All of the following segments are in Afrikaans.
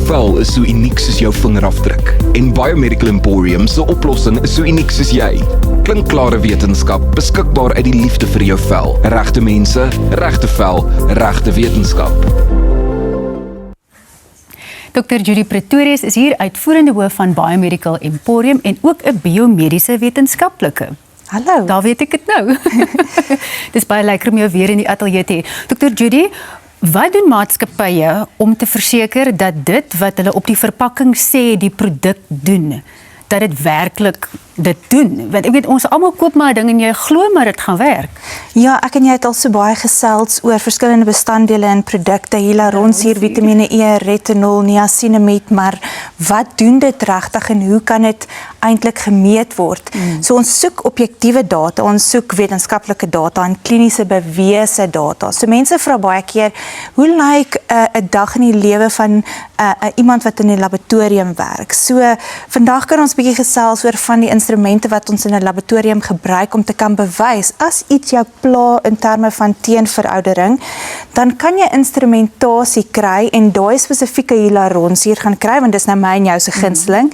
vel is so uniek soos jou vingerafdruk. En Biomedical Emporium se oplossing is so uniek soos jy. Klinkklare wetenskap, beskikbaar uit die liefde vir jou vel. Regte mense, regte vel, regte wetenskap. Dr. Judy Pretorius is hier uitvoerende hoof van Biomedical Emporium en ook 'n biomediese wetenskaplike. Hallo. Daar weet ek dit nou. Dis baie lekker om jou weer in die ateljee te hê. Dr. Judy, wat doen maatskappye om te verseker dat dit wat hulle op die verpakking sê die produk doen, dat dit werklik dit doen? Want ek weet ons almal koop maar 'n ding en jy glo maar dit gaan werk. Ja, ek en jy het al so baie gesels oor verskillende bestanddele in produkte, hyaluronsuur, Vitamiene E, retinol, niacinamide, maar wat doen dit regtig en hoe kan dit eintlik gemeet word? So ons soek objektiewe data, ons soek wetenskaplike data en kliniese bewese data. So mense vra baie keer, hoe lyk 'n dag in die lewe van iemand wat in die laboratorium werk? So vandag kan ons bietjie gesels oor van die instrumente wat ons in 'n laboratorium gebruik om te kan bewys as iets jou pla in terme van teenveroudering, dan kan jy instrumentasie kry en daai spesifieke hyaluronsuur gaan kry, want dis nou my en jou se gunsteling.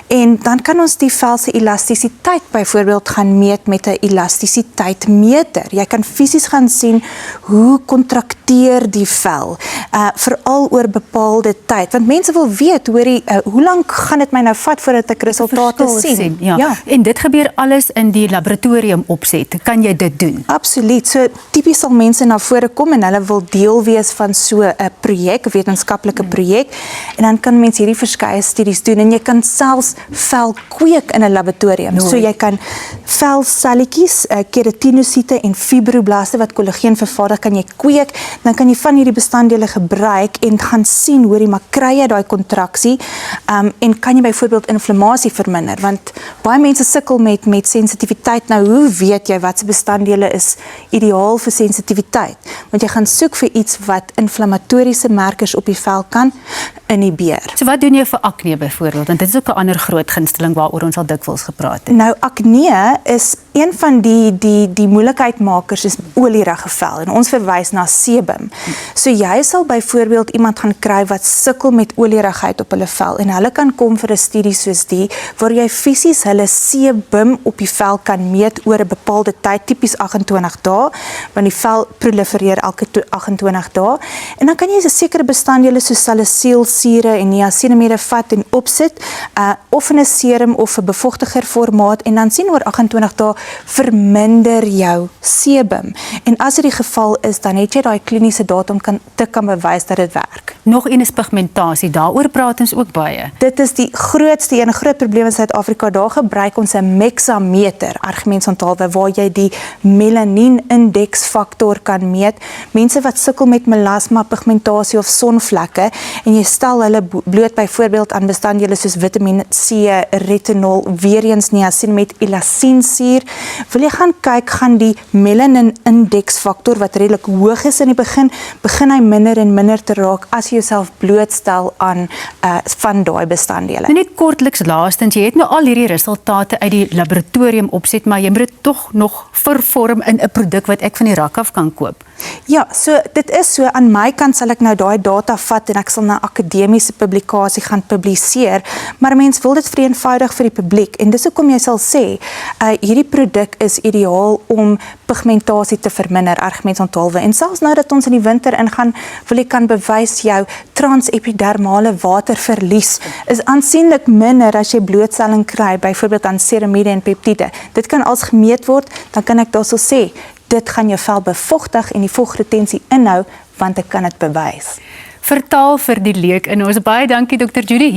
En dan kan ons die vel se elastisiteit byvoorbeeld gaan meet met 'n elastisiteitsmeter. Jy kan fisies gaan sien hoe kontrakteer die vel, veral oor bepaalde tyd. Want mense wil weet, hoe lank gaan dit my nou vat voordat ek resultate sien? Ja. En dit gebeur alles in die laboratorium opset. Kan jy dit doen? Absoluut. So tipies sal mense na vore kom en hulle wil deel wees van so 'n projek, 'n wetenskaplike projek, en dan kan mense hierdie verskeie studies doen en jy kan selfs vel kweek in 'n laboratorium. So jy kan velselletjies, keratinosiete en fibroblaste wat kollageen vervaardig, kan jy kweek, dan kan jy van hierdie bestanddele gebruik en gaan sien, hoorie, maar kry jy daai kontraksie, en kan jy byvoorbeeld inflammasie verminder, want baie mense sukkel met sensitiwiteit. Nou, hoe weet jy wat se bestanddele is ideaal vir sensitiwiteit? Want jy gaan soek vir iets wat inflammatoriese markers op die vel kan inhibeer. So wat doen jy vir akne byvoorbeeld? Want dit is ook 'n ander groot gunsteling waaroor ons al dikwels gepraat het. Nou, akne is een van die moeilikheidmakers is olierige vel en ons verwys na sebum. So jy sal byvoorbeeld iemand gaan kry wat sukkel met olierigheid op hulle vel en hulle kan kom vir 'n studie soos die waar jy fisies hulle sebum op die vel kan meet oor 'n bepaalde tyd, tipies 28 dae, want die vel prolifereer elke 28 dae, en dan kan jy 'n sekere bestanddele soos salicylsure en niacinamide vat en opsit, of in 'n serum of 'n bevochtiger formaat, en dan sien oor 28 dae verminder jou sebum. En as dit die geval is, dan het jy daai kliniese data om te kan bewys dat dit werk. Nog een is pigmentasie, daaroor praat ons ook baie. Dit is die grootste en 'n groot probleem in Suid-Afrika. Daar gebruik ons 'n mexameter, argumentsonthaalwe, waar jy die melanien-indeksfaktor kan meet. Mense wat sukkel met melasma, pigmentasie of sonvlekke, en jy stel hulle bloot byvoorbeeld aan bestanddele soos Vitamiene C, retinol, weer eens niacinamide, elasinsuur, wil jy gaan kyk, gaan die melanin-indeksfaktor wat redelik hoog is in die begin hy minder en minder te raak as jy jouself blootstel aan van daai bestanddele. Net kortliks laastens, jy het nou al hierdie resultate uit die laboratorium opset, maar jy moet dit tog nog vervorm in 'n produk wat ek van die rak af kan koop. Ja, so dit is so, aan my kant sal ek nou daai data vat en ek sal na akademiese publikasie gaan publiseer, maar mens wil dit vereenvoudig vir die publiek, en dis hoekom jy sal sê, hierdie produk is ideaal om pigmentasie te verminder, argumentsonthaalwe, en selfs nou dat ons in die winter ingaan, wil ek kan bewys jou transepidermale waterverlies is aansienlik minder as jy blootstelling kry, byvoorbeeld aan ceramide en peptiede. Dit kan als gemeet word, dan kan ek daarso sê, dit gaan jou vel bevochtig en die vochtretensie inhou, want ek kan dit bewys. Vertaal vir die leek in ons. Baie dankie Dr. Judy.